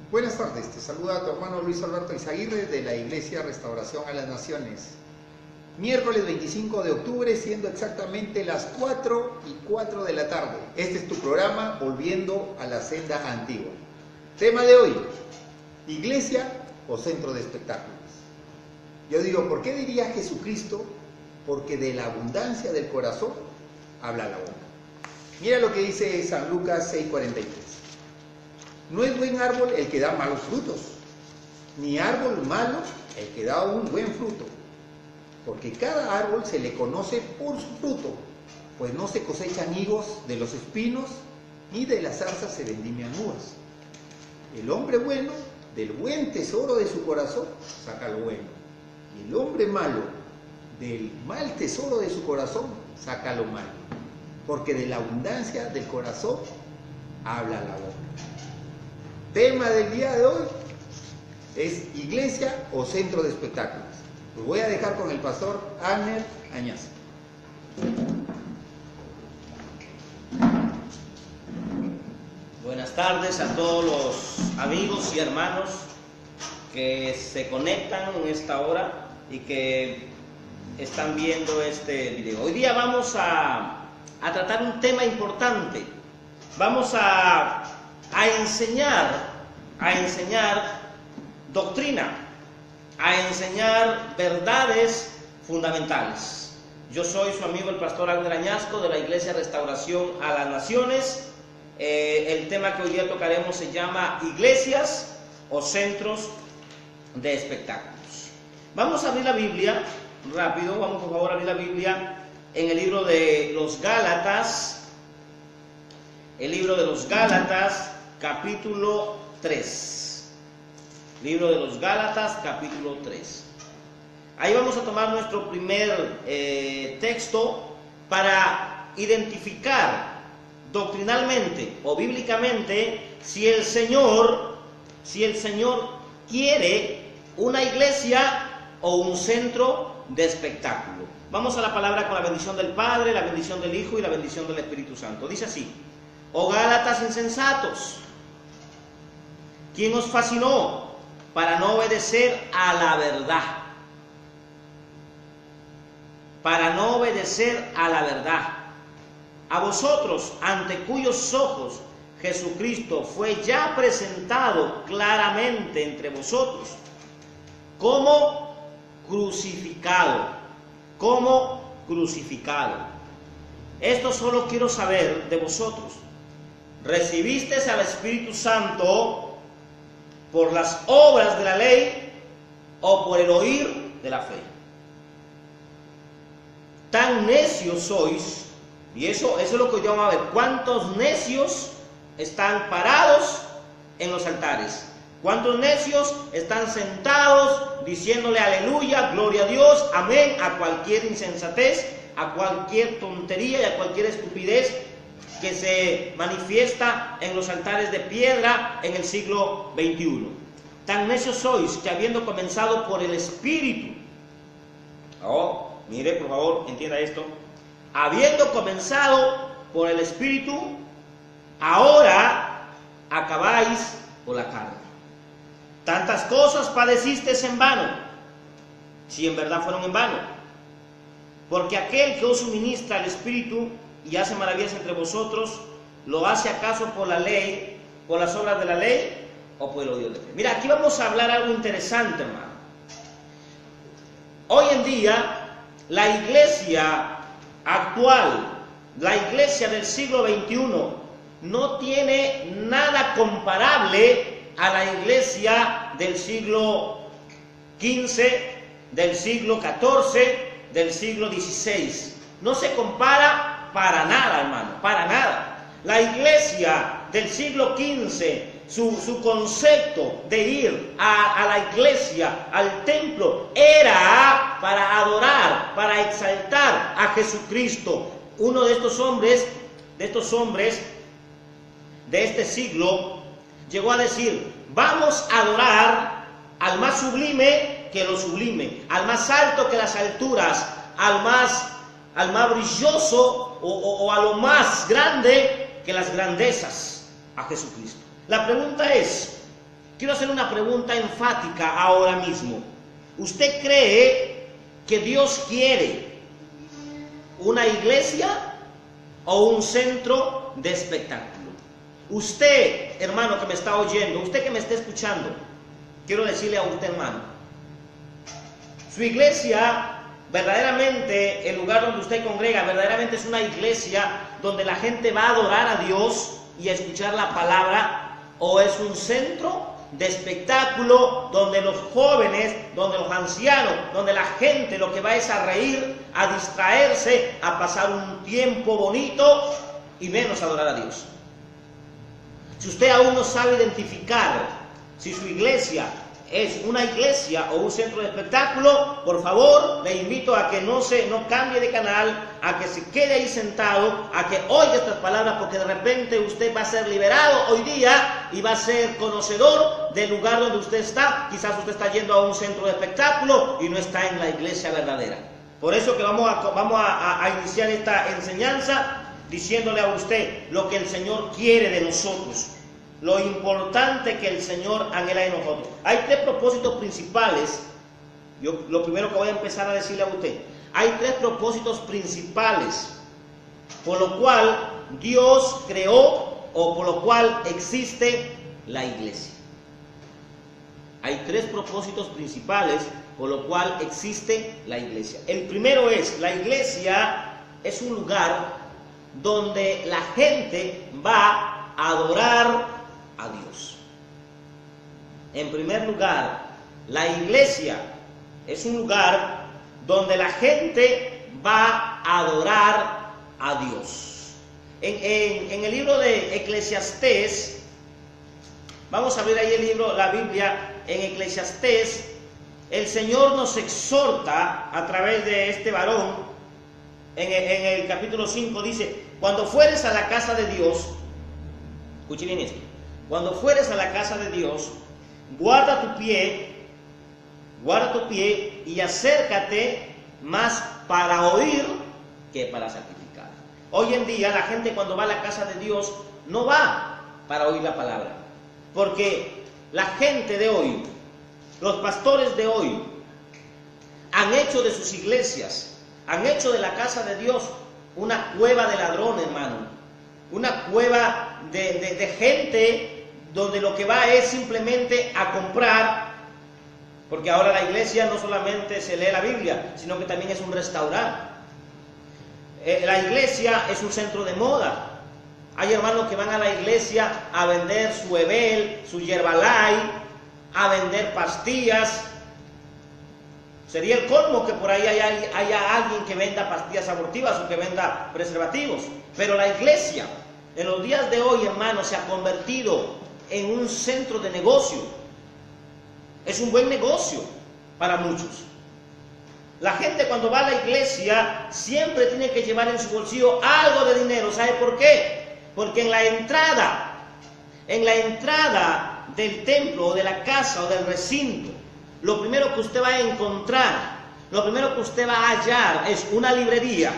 Buenas tardes, te saluda tu hermano Luis Alberto Izaguirre de la Iglesia Restauración a las Naciones. Miércoles 25 de octubre, siendo exactamente las 4:04 de la tarde. Este es tu programa Volviendo a la Senda Antigua. Tema de hoy, iglesia o centro de espectáculos. Yo digo, ¿por qué diría Jesucristo? Porque de la abundancia del corazón habla la boca. Mira lo que dice San Lucas 6:43. No es buen árbol el que da malos frutos, ni árbol malo el que da un buen fruto, porque cada árbol se le conoce por su fruto, pues no se cosechan higos de los espinos, ni de las zarzas se vendimian uvas. El hombre bueno, del buen tesoro de su corazón, saca lo bueno, y el hombre malo, del mal tesoro de su corazón, saca lo malo, porque de la abundancia del corazón habla la boca. Tema del día de hoy es iglesia o centro de espectáculos. Los voy a dejar con el pastor Abner Añaza. Buenas tardes a todos los amigos y hermanos que se conectan en esta hora y que están viendo este video. Hoy día vamos a tratar un tema importante. Vamos a enseñar doctrina, a enseñar verdades fundamentales. Yo soy su amigo el pastor Abner Añasco de la Iglesia Restauración a las Naciones. El tema que hoy día tocaremos se llama iglesias o centros de espectáculos. Vamos a abrir la Biblia, rápido, vamos por favor a abrir la Biblia en el libro de los Gálatas. El libro de los Gálatas, capítulo 3. Libro de los Gálatas, capítulo 3. Ahí vamos a tomar nuestro primer texto para identificar doctrinalmente o bíblicamente si el Señor quiere una iglesia o un centro de espectáculo. Vamos a la palabra con la bendición del Padre, la bendición del Hijo y la bendición del Espíritu Santo. Dice así: Oh Gálatas insensatos, ¿quién os fascinó para no obedecer a la verdad? Para no obedecer a la verdad. A vosotros, ante cuyos ojos Jesucristo fue ya presentado claramente entre vosotros, como crucificado. Esto solo quiero saber de vosotros. ¿Recibisteis al Espíritu Santo por las obras de la ley o por el oír de la fe? Tan necios sois, y eso es lo que hoy vamos a ver. ¿Cuántos necios están parados en los altares? ¿Cuántos necios están sentados diciéndole aleluya, gloria a Dios, amén, a cualquier insensatez, a cualquier tontería y a cualquier estupidez que se manifiesta en los altares de piedra en el siglo XXI? Tan necios sois que habiendo comenzado por el Espíritu, mire por favor, entienda esto, habiendo comenzado por el Espíritu, ahora acabáis por la carne. Tantas cosas padecisteis en vano, si en verdad fueron en vano, porque aquel que os suministra el Espíritu y hace maravillas entre vosotros, ¿lo hace acaso por la ley, por las obras de la ley, o por el oír de fe? Mira, aquí vamos a hablar algo interesante, hermano. Hoy en día, la iglesia actual, la iglesia del siglo XXI, no tiene nada comparable a la iglesia del siglo XV, del siglo XIV, del siglo XVI. No se compara para nada, hermano, para nada. La iglesia del siglo XV, su concepto de ir a la iglesia, al templo, era para adorar, para exaltar a Jesucristo. Uno de estos hombres de este siglo llegó a decir: vamos a adorar al más sublime que lo sublime, al más alto que las alturas, al más brilloso o a lo más grande que las grandezas, a Jesucristo. La pregunta es, quiero hacer una pregunta enfática ahora mismo. ¿Usted cree que Dios quiere una iglesia o un centro de espectáculo? Usted, hermano que me está oyendo, usted que me está escuchando, quiero decirle a usted, hermano, su iglesia, verdaderamente, el lugar donde usted congrega, verdaderamente es una iglesia donde la gente va a adorar a Dios y a escuchar la palabra, o es un centro de espectáculo donde los jóvenes, donde los ancianos, donde la gente lo que va es a reír, a distraerse, a pasar un tiempo bonito y menos a adorar a Dios. Si usted aún no sabe identificar si su iglesia es una iglesia o un centro de espectáculo, por favor, le invito a que no cambie de canal, a que se quede ahí sentado, a que oiga estas palabras, porque de repente usted va a ser liberado hoy día y va a ser conocedor del lugar donde usted está. Quizás usted está yendo a un centro de espectáculo y no está en la iglesia verdadera. Por eso que vamos a iniciar esta enseñanza diciéndole a usted lo que el Señor quiere de nosotros. Lo importante que el Señor anhela de nosotros. Hay tres propósitos principales. Lo primero que voy a empezar a decirle a usted. Hay tres propósitos principales por lo cual Dios creó o por lo cual existe la iglesia. Hay tres propósitos principales por lo cual existe la iglesia. El primero es, la iglesia es un lugar donde la gente va a adorar a Dios. En primer lugar, la iglesia es un lugar donde la gente va a adorar a Dios. En el libro de Eclesiastés, vamos a ver ahí la Biblia, en Eclesiastés, el Señor nos exhorta a través de este varón, en el capítulo 5 dice, cuando fueres a la casa de Dios, escuche bien esto, cuando fueres a la casa de Dios, guarda tu pie y acércate más para oír que para sacrificar. Hoy en día la gente cuando va a la casa de Dios no va para oír la palabra, porque la gente de hoy, los pastores de hoy, han hecho de sus iglesias, han hecho de la casa de Dios una cueva de ladrones, hermano, una cueva de gente donde lo que va es simplemente a comprar, porque ahora la iglesia no solamente se lee la Biblia, sino que también es un restaurante. La iglesia es un centro de moda. Hay hermanos que van a la iglesia a vender su Ebel, su Yerbalay, a vender pastillas. Sería el colmo que por ahí haya alguien que venda pastillas abortivas o que venda preservativos. Pero la iglesia, en los días de hoy, hermanos, se ha convertido en un centro de negocio. Es un buen negocio para muchos. La gente cuando va a la iglesia siempre tiene que llevar en su bolsillo algo de dinero. ¿Sabe por qué? Porque en la entrada del templo o de la casa o del recinto, lo primero que usted va a encontrar, lo primero que usted va a hallar es una librería,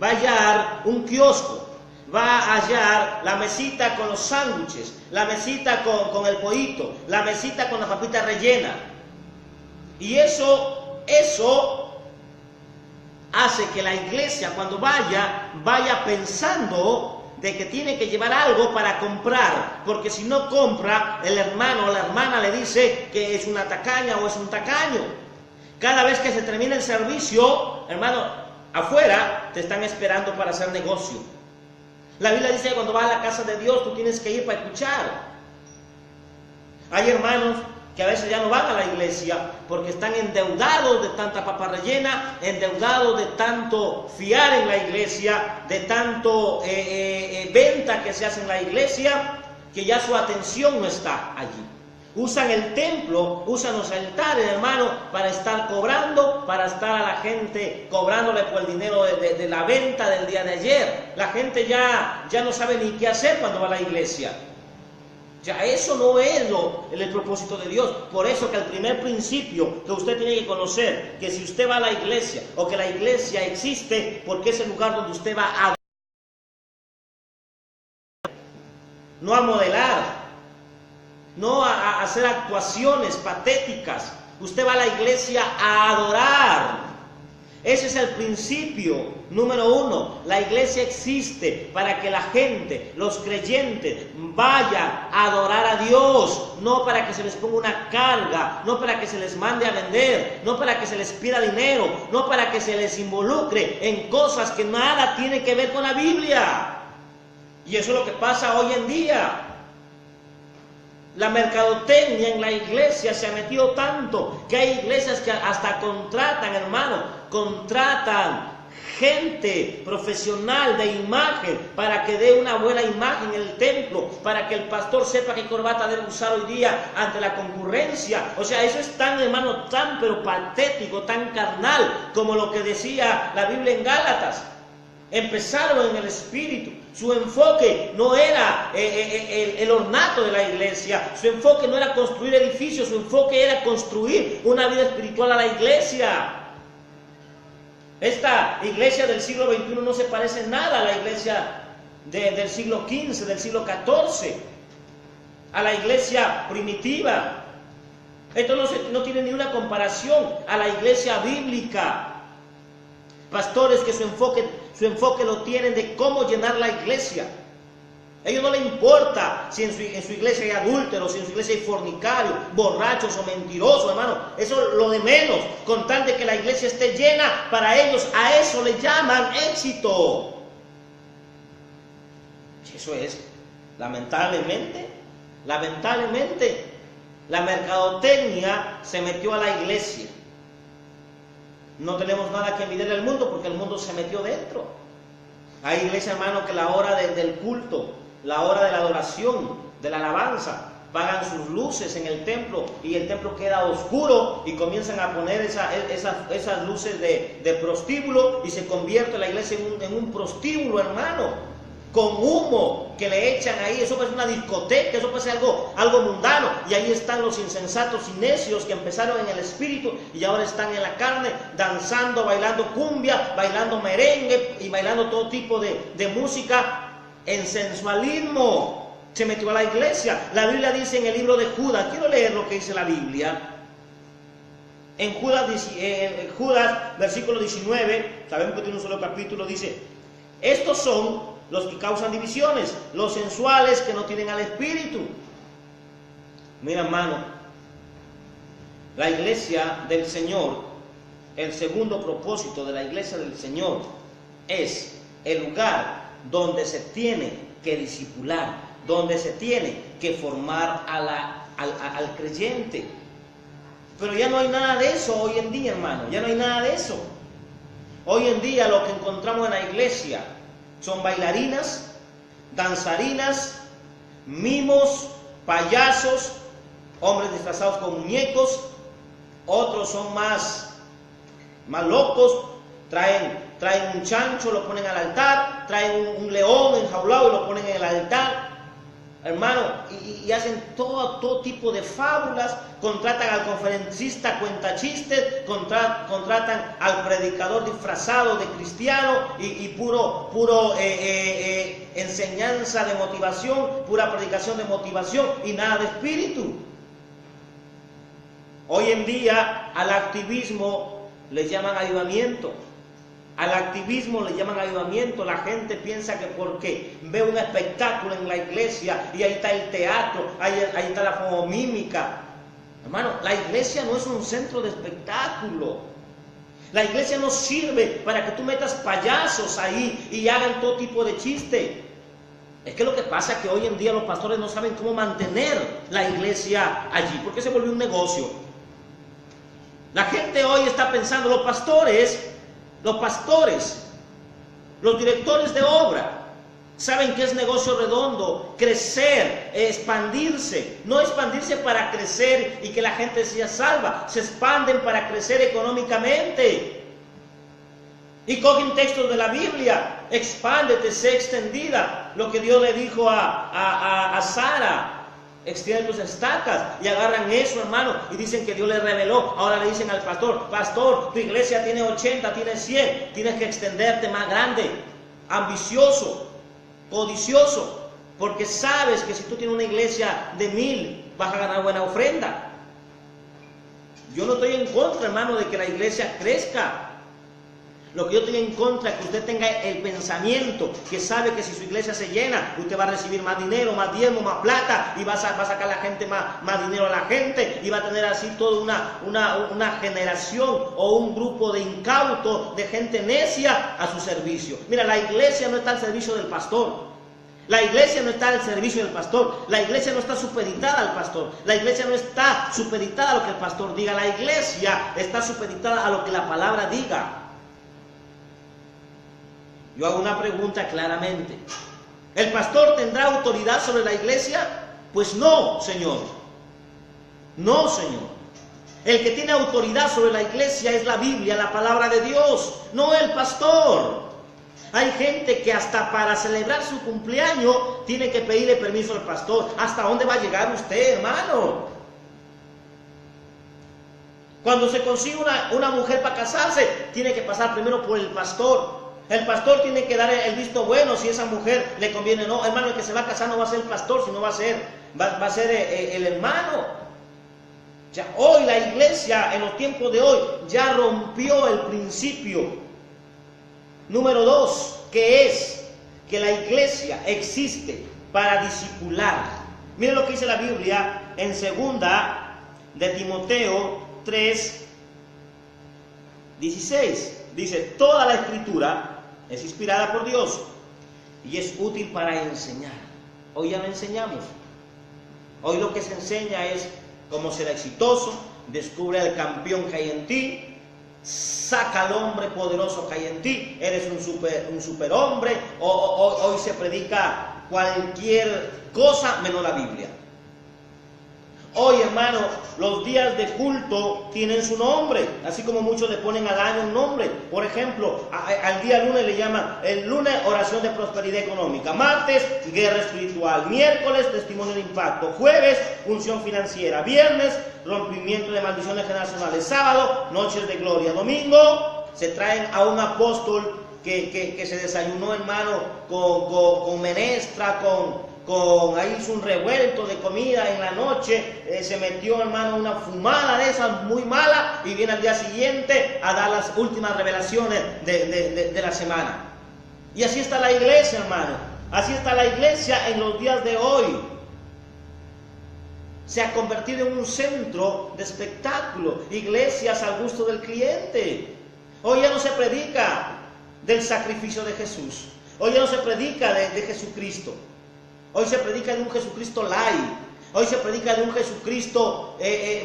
va a hallar un kiosco, va a hallar la mesita con los sándwiches, la mesita con el pollito, la mesita con la papita rellena. Y eso hace que la iglesia cuando vaya pensando de que tiene que llevar algo para comprar, porque si no compra, el hermano o la hermana le dice que es una tacaña o es un tacaño. Cada vez que se termina el servicio, hermano, afuera te están esperando para hacer negocio. La Biblia dice que cuando vas a la casa de Dios tú tienes que ir para escuchar. Hay hermanos que a veces ya no van a la iglesia porque están endeudados de tanta papa rellena, endeudados de tanto fiar en la iglesia, de tanto venta que se hace en la iglesia, que ya su atención no está allí. Usan el templo, usan los altares, hermano, para estar cobrando, para estar a la gente cobrándole por el dinero de la venta del día de ayer. La gente ya no sabe ni qué hacer cuando va a la iglesia. Ya eso no es el propósito de Dios. Por eso que el primer principio que usted tiene que conocer, que si usted va a la iglesia o que la iglesia existe, porque es el lugar donde usted va a no a modelar. no a hacer actuaciones patéticas. Usted va a la iglesia a adorar. Ese es el principio número 1. La iglesia existe para que la gente, los creyentes, vayan a adorar a Dios, no para que se les ponga una carga, no para que se les mande a vender, no para que se les pida dinero, no para que se les involucre en cosas que nada tienen que ver con la Biblia. Y eso es lo que pasa hoy en día. La mercadotecnia en la iglesia se ha metido tanto que hay iglesias que hasta contratan, hermano, contratan gente profesional de imagen para que dé una buena imagen en el templo, para que el pastor sepa qué corbata debe usar hoy día ante la concurrencia. O sea, eso es tan, hermano, tan pero patético, tan carnal, como lo que decía la Biblia en Gálatas. Empezaron en el espíritu. Su enfoque no era el ornato de la iglesia. Su enfoque no era construir edificios. Su enfoque era construir una vida espiritual a la iglesia. Esta iglesia del siglo XXI no se parece en nada a la iglesia del siglo XV, del siglo XIV, a la iglesia primitiva. Esto no tiene ni una comparación a la iglesia bíblica. Pastores que su enfoque lo tienen de cómo llenar la iglesia. A ellos no les importa si en su iglesia hay adúlteros, si en su iglesia hay fornicarios, borrachos o mentirosos, hermano. Eso es lo de menos. Con tal de que la iglesia esté llena, para ellos a eso le llaman éxito. Eso es, lamentablemente, la mercadotecnia se metió a la iglesia. No tenemos nada que envidiarle al mundo porque el mundo se metió dentro. Hay iglesia, hermano, que la hora del culto, la hora de la adoración, de la alabanza, pagan sus luces en el templo y el templo queda oscuro y comienzan a poner esas luces de prostíbulo y se convierte la iglesia en un prostíbulo, hermano, con humo que le echan ahí. Eso parece una discoteca, eso parece algo mundano. Y ahí están los insensatos y necios que empezaron en el espíritu y ahora están en la carne, danzando, bailando cumbia, bailando merengue y bailando todo tipo de música en sensualismo. Se metió a la iglesia. La Biblia dice en el libro de Judas, quiero leer lo que dice la Biblia. En Judas, versículo 19, sabemos que tiene un solo capítulo, dice: estos son los que causan divisiones, los sensuales que no tienen al Espíritu. Mira, hermano, la iglesia del Señor, el segundo propósito de la iglesia del Señor es el lugar donde se tiene que discipular, donde se tiene que formar al creyente. Pero ya no hay nada de eso hoy en día, hermano, ya no hay nada de eso. Hoy en día lo que encontramos en la iglesia son bailarinas, danzarinas, mimos, payasos, hombres disfrazados con muñecos. Otros son más locos, traen un chancho, lo ponen al altar, traen un león enjaulado y lo ponen en el altar, hermano, y hacen todo tipo de fábulas. Contratan al conferencista cuenta chistes, contratan al predicador disfrazado de cristiano y puro enseñanza de motivación, pura predicación de motivación y nada de espíritu. Hoy en día al activismo le llaman avivamiento. Al activismo le llaman avivamiento. La gente piensa que porque ve un espectáculo en la iglesia y ahí está el teatro, ahí está la fomomímica. Hermano, la iglesia no es un centro de espectáculo. La iglesia no sirve para que tú metas payasos ahí y hagan todo tipo de chiste. Es que lo que pasa es que hoy en día los pastores no saben cómo mantener la iglesia allí, porque se volvió un negocio. La gente hoy está pensando, los pastores, los directores de obra, saben que es negocio redondo, crecer, expandirse. No expandirse para crecer y que la gente sea salva, se expanden para crecer económicamente. Y cogen textos de la Biblia, expándete, sé extendida. Lo que Dios le dijo a Sara, extiende tus estacas, y agarran eso, hermano, y dicen que Dios le reveló. Ahora le dicen al pastor, tu iglesia tiene 80, tiene 100, tienes que extenderte más grande, ambicioso, codicioso, porque sabes que si tú tienes una iglesia de 1000, vas a ganar buena ofrenda. Yo no estoy en contra, hermano, de que la iglesia crezca. Lo que yo estoy en contra es que usted tenga el pensamiento que sabe que si su iglesia se llena, usted va a recibir más dinero, más diezmo, más plata, y va a sacar a la gente más dinero a la gente, y va a tener así toda una generación o un grupo de incautos, de gente necia a su servicio. Mira, la iglesia no está al servicio del pastor. La iglesia no está al servicio del pastor. La iglesia no está supeditada al pastor. La iglesia no está supeditada a lo que el pastor diga. La iglesia está supeditada a lo que la palabra diga. Yo hago una pregunta claramente. ¿El pastor tendrá autoridad sobre la iglesia? Pues no, Señor. No, Señor. El que tiene autoridad sobre la iglesia es la Biblia, la palabra de Dios, no el pastor. Hay gente que hasta para celebrar su cumpleaños tiene que pedirle permiso al pastor. ¿Hasta dónde va a llegar usted, hermano? Cuando se consigue una mujer para casarse, tiene que pasar primero por el pastor. El pastor tiene que dar el visto bueno si esa mujer le conviene o no. Hermano, el que se va a casar no va a ser el pastor, sino va a ser el hermano. Ya hoy la iglesia, en los tiempos de hoy, ya rompió el principio número 2, que es que la iglesia existe para discipular. Miren lo que dice la Biblia en 2 de Timoteo 3:16. Dice, toda la escritura es inspirada por Dios y es útil para enseñar. Hoy ya no enseñamos. Hoy lo que se enseña es cómo ser exitoso, descubre al campeón que hay en ti, saca al hombre poderoso que hay en ti, eres un superhombre. Hoy se predica cualquier cosa menos la Biblia. Hoy, hermano, los días de culto tienen su nombre, así como muchos le ponen al año un nombre. Por ejemplo, al día lunes le llaman el lunes oración de prosperidad económica, martes guerra espiritual, miércoles testimonio de impacto, jueves unción financiera, viernes rompimiento de maldiciones generacionales, sábado noches de gloria, domingo se traen a un apóstol que se desayunó, hermano, con menestra, ahí hizo un revuelto de comida en la noche, se metió, hermano, una fumada de esas muy mala y viene al día siguiente a dar las últimas revelaciones de la semana. Y así está la iglesia, hermano. Así está la iglesia en los días de hoy. Se ha convertido en un centro de espectáculo, iglesias al gusto del cliente. Hoy ya no se predica del sacrificio de Jesús. Hoy ya no se predica de Jesucristo. Hoy se predica de un Jesucristo light. Hoy se predica de un Jesucristo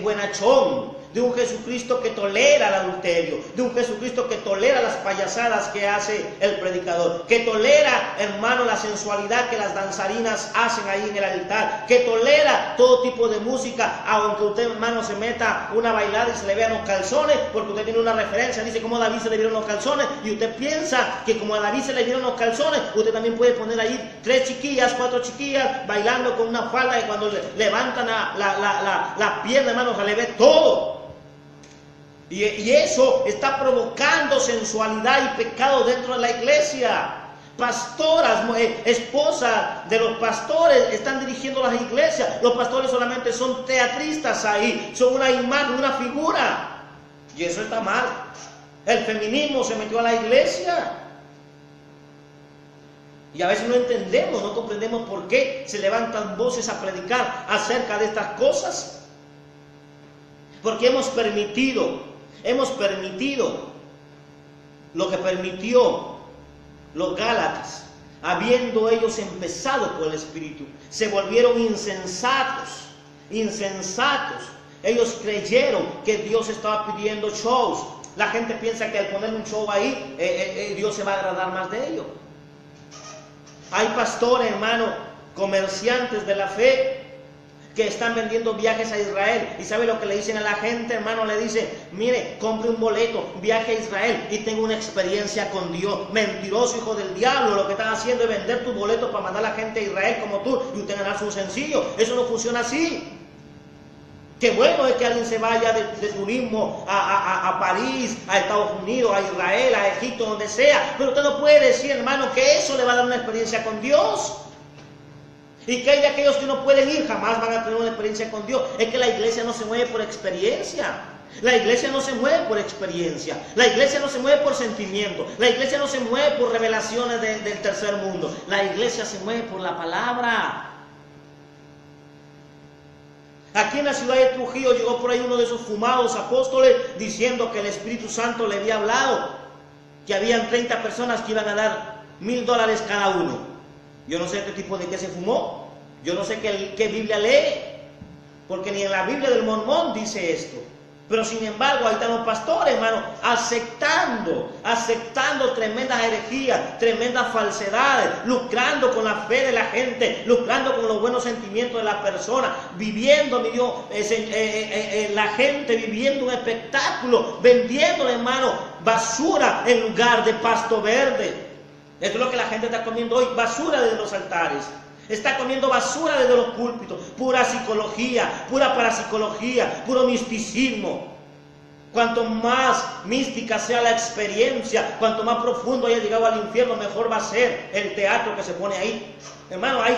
buenachón. De un Jesucristo que tolera el adulterio. De un Jesucristo que tolera las payasadas que hace el predicador. Que tolera, hermano, la sensualidad que las danzarinas hacen ahí en el altar. Que tolera todo tipo de música. Aunque usted, hermano, se meta una bailada y se le vean los calzones. Porque usted tiene una referencia. Dice cómo a David se le vieron los calzones. Y usted piensa que como a David se le vieron los calzones, usted también puede poner ahí 3 chiquillas, 4 chiquillas bailando con una falda. Y cuando levantan la pierna, hermano, se le ve todo. Y eso está provocando sensualidad y pecado dentro de la iglesia. Pastoras, esposas de los pastores están dirigiendo las iglesias. Los pastores solamente son teatristas ahí, son una imagen, una figura. Y eso está mal. El feminismo se metió a la iglesia. Y a veces no entendemos, no comprendemos por qué se levantan voces a predicar acerca de estas cosas. Porque hemos permitido lo que permitió los Gálatas, habiendo ellos empezado por el Espíritu, se volvieron insensatos. Ellos creyeron que Dios estaba pidiendo shows. La gente piensa que al poner un show ahí, Dios se va a agradar más de ellos. Hay pastores, hermano, comerciantes de la fe, que están vendiendo viajes a Israel. ¿Y sabe lo que le dicen a la gente, hermano? Le dicen, mire, compre un boleto, viaje a Israel y tenga una experiencia con Dios. Mentiroso, hijo del diablo. Lo que están haciendo es vender tu boleto para mandar a la gente a Israel como tú y usted ganarse un sencillo. Eso no funciona así. Qué bueno es que alguien se vaya de turismo a París, a Estados Unidos, a Israel, a Egipto, donde sea. Pero usted no puede decir, hermano, que eso le va a dar una experiencia con Dios. ¿Y qué hay de aquellos que no pueden ir? Jamás van a tener una experiencia con Dios. Es que la iglesia no se mueve por experiencia. La iglesia no se mueve por experiencia. La iglesia no se mueve por sentimiento. La iglesia no se mueve por revelaciones del tercer mundo. La iglesia se mueve por la palabra. Aquí en la ciudad de Trujillo llegó por ahí uno de esos fumados apóstoles diciendo que el Espíritu Santo le había hablado, que habían 30 personas que iban a dar $1000 cada uno. Yo no sé qué tipo de qué se fumó. Yo no sé qué Biblia lee, porque ni en la Biblia del Mormón dice esto. Pero sin embargo, ahí están los pastores, hermano, aceptando tremendas herejías, tremendas falsedades, lucrando con la fe de la gente, lucrando con los buenos sentimientos de la persona, viviendo, mi Dios, la gente viviendo un espectáculo, vendiéndole, hermano, basura en lugar de pasto verde. Esto es lo que la gente está comiendo hoy, basura desde los altares. Está comiendo basura desde los púlpitos, pura psicología, pura parapsicología, puro misticismo. Cuanto más mística sea la experiencia, cuanto más profundo haya llegado al infierno, mejor va a ser el teatro que se pone ahí. Hermano, hay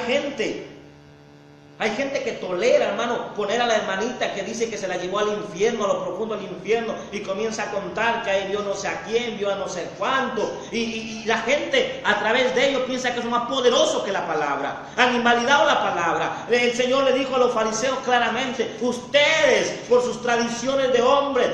gente que tolera, hermano, poner a la hermanita que dice que se la llevó al infierno, a lo profundo del infierno, y comienza a contar que ahí vio no sé a quién, vio a no sé cuánto, y la gente a través de ellos piensa que es más poderoso que la palabra. Han invalidado la palabra. El Señor le dijo a los fariseos claramente: ustedes, por sus tradiciones de hombre,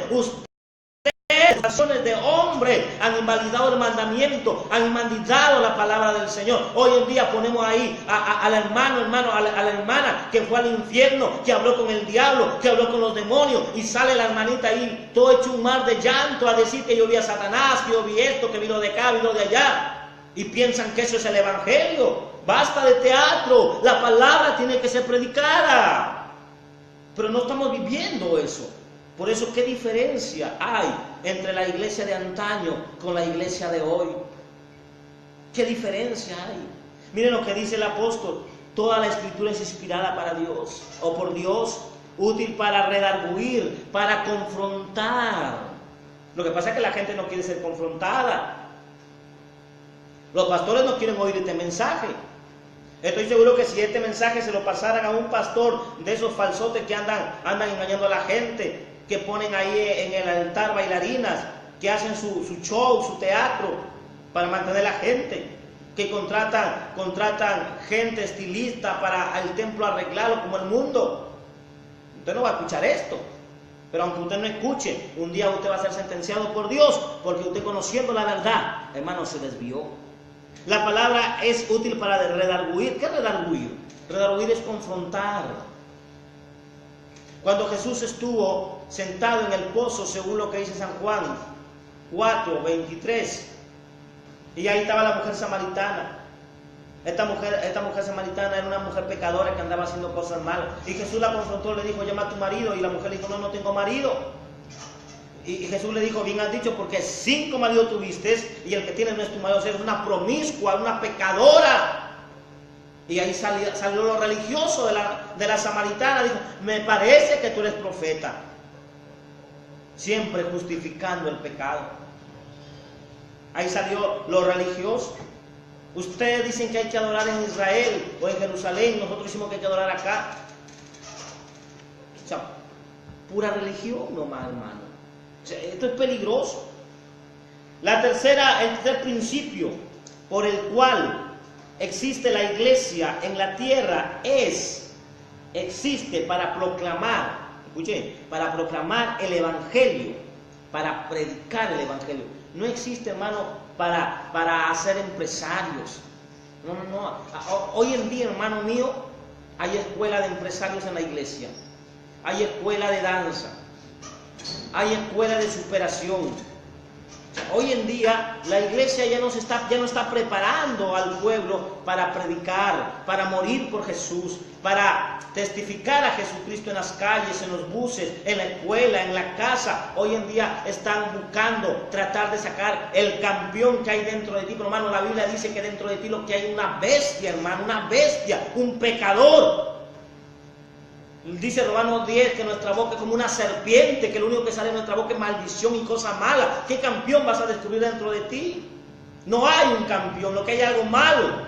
tradiciones de hombre, han invalidado el mandamiento, han invalidado la palabra del Señor. Hoy en día ponemos ahí al hermano, a la hermana que fue al infierno, que habló con el diablo, que habló con los demonios, y sale la hermanita ahí todo hecho un mar de llanto a decir que yo vi a Satanás, que yo vi esto, que vi lo de acá, vi lo de allá, y piensan que eso es el evangelio. Basta de teatro, la palabra tiene que ser predicada, pero no estamos viviendo eso. Por eso, ¿qué diferencia hay entre la iglesia de antaño con la iglesia de hoy? ¿Qué diferencia hay? Miren lo que dice el apóstol: toda la escritura es inspirada para Dios, o por Dios, útil para redarguir, para confrontar. Lo que pasa es que la gente no quiere ser confrontada. Los pastores no quieren oír este mensaje. Estoy seguro que si este mensaje se lo pasaran a un pastor de esos falsotes que andan engañando a la gente, que ponen ahí en el altar bailarinas, que hacen su show, su teatro, para mantener a la gente, que contratan gente estilista para el templo arreglarlo como el mundo. Usted no va a escuchar esto, pero aunque usted no escuche, un día usted va a ser sentenciado por Dios, porque usted, conociendo la verdad, hermano, se desvió. La palabra es útil para redarguir. ¿Qué es redarguir? Redarguir es confrontar. Cuando Jesús estuvo sentado en el pozo, según lo que dice San Juan 4:23, y ahí estaba la mujer samaritana. Esta mujer samaritana era una mujer pecadora que andaba haciendo cosas malas, y Jesús la confrontó, le dijo: llama a tu marido, y la mujer le dijo: no tengo marido. Y Jesús le dijo: bien has dicho, porque 5 maridos tuviste, y el que tienes no es tu marido. O sea, es una promiscua, una pecadora. Y ahí salió lo religioso de la samaritana. Dijo: me parece que tú eres profeta. Siempre justificando el pecado. Ahí salió lo religioso. Ustedes dicen que hay que adorar en Israel o en Jerusalén. Nosotros decimos que hay que adorar acá. O sea, pura religión nomás, hermano. O sea, esto es peligroso. El tercer principio por el cual existe la iglesia en la tierra existe para proclamar, escuchen, para proclamar el evangelio, para predicar el evangelio. No existe, hermano, para hacer empresarios. No. Hoy en día, hermano mío, hay escuela de empresarios en la iglesia, hay escuela de danza, hay escuela de superación. Hoy en día la iglesia ya no está preparando al pueblo para predicar, para morir por Jesús, para testificar a Jesucristo en las calles, en los buses, en la escuela, en la casa. Hoy en día están buscando tratar de sacar el campeón que hay dentro de ti. Pero, hermano, la Biblia dice que dentro de ti lo que hay es una bestia, hermano, una bestia, un pecador. Dice Romanos 10 que nuestra boca es como una serpiente, que lo único que sale de nuestra boca es maldición y cosa mala. ¿Qué campeón vas a descubrir dentro de ti? No hay un campeón, lo que hay es algo malo.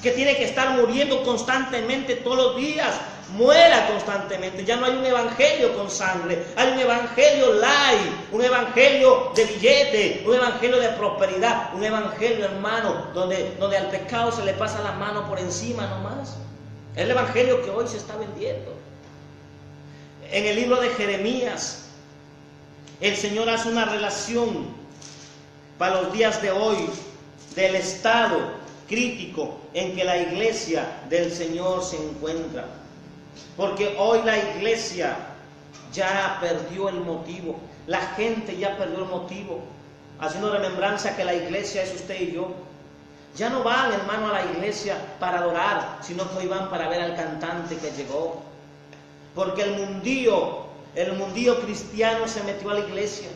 que tiene que estar muriendo constantemente todos los días, muera constantemente. Ya no hay un evangelio con sangre, hay un evangelio light, un evangelio de billete, un evangelio de prosperidad, un evangelio, hermano, donde al pecado se le pasa la mano por encima nomás. Es el evangelio que hoy se está vendiendo. En el libro de Jeremías, el Señor hace una relación para los días de hoy del estado crítico en que la iglesia del Señor se encuentra. Porque hoy la iglesia ya perdió el motivo, la gente ya perdió el motivo, haciendo remembranza que la iglesia es usted y yo. Ya no van, hermano, a la iglesia para adorar, sino que hoy van para ver al cantante que llegó. Porque el mundío cristiano se metió a la iglesia.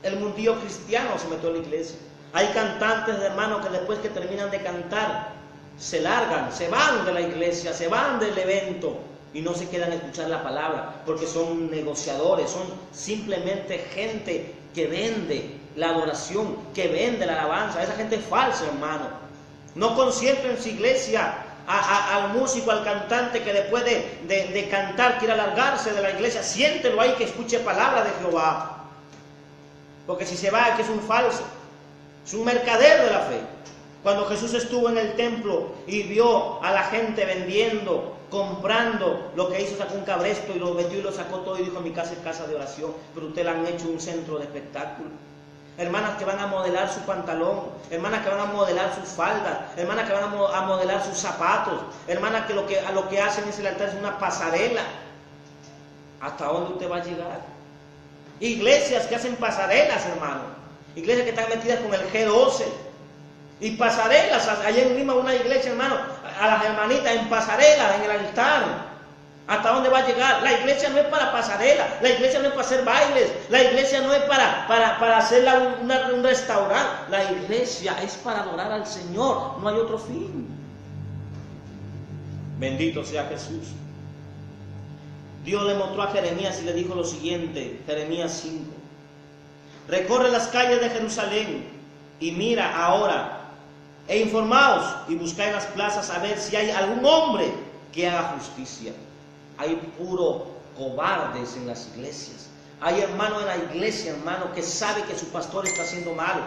El mundío cristiano se metió a la iglesia. Hay cantantes, hermano, que después que terminan de cantar, se largan, se van de la iglesia, se van del evento y no se quedan a escuchar la palabra, porque son negociadores, son simplemente gente que vende la adoración, que vende la alabanza. Esa gente es falsa, hermano. No consiente en su iglesia al músico, al cantante que después de cantar quiere alargarse de la iglesia. Siéntelo ahí que escuche palabra de Jehová. Porque si se va, es que es un falso, es un mercader de la fe. Cuando Jesús estuvo en el templo y vio a la gente vendiendo, comprando, lo que hizo, sacó un cabresto y lo vendió y lo sacó todo y dijo: mi casa es casa de oración, pero ustedes la han hecho un centro de espectáculo. Hermanas que van a modelar su pantalón, hermanas que van a modelar sus faldas, hermanas que van a modelar sus zapatos, hermanas que lo que hacen en el altar es una pasarela. ¿Hasta dónde usted va a llegar? Iglesias que hacen pasarelas, hermano. Iglesias que están metidas con el G12. Y pasarelas, allá en Lima una iglesia, hermano, a las hermanitas en pasarelas, en el altar. ¿Hasta dónde va a llegar? La iglesia no es para pasarela, la iglesia no es para hacer bailes, la iglesia no es para hacer un restaurante. La iglesia es para adorar al Señor, no hay otro fin. Bendito sea Jesús. Dios le mostró a Jeremías y le dijo lo siguiente, Jeremías 5. Recorre las calles de Jerusalén y mira ahora, e informaos y buscad en las plazas a ver si hay algún hombre que haga justicia. Hay puro cobardes en las iglesias. Hay hermanos en la iglesia, hermano, que sabe que su pastor está haciendo mal.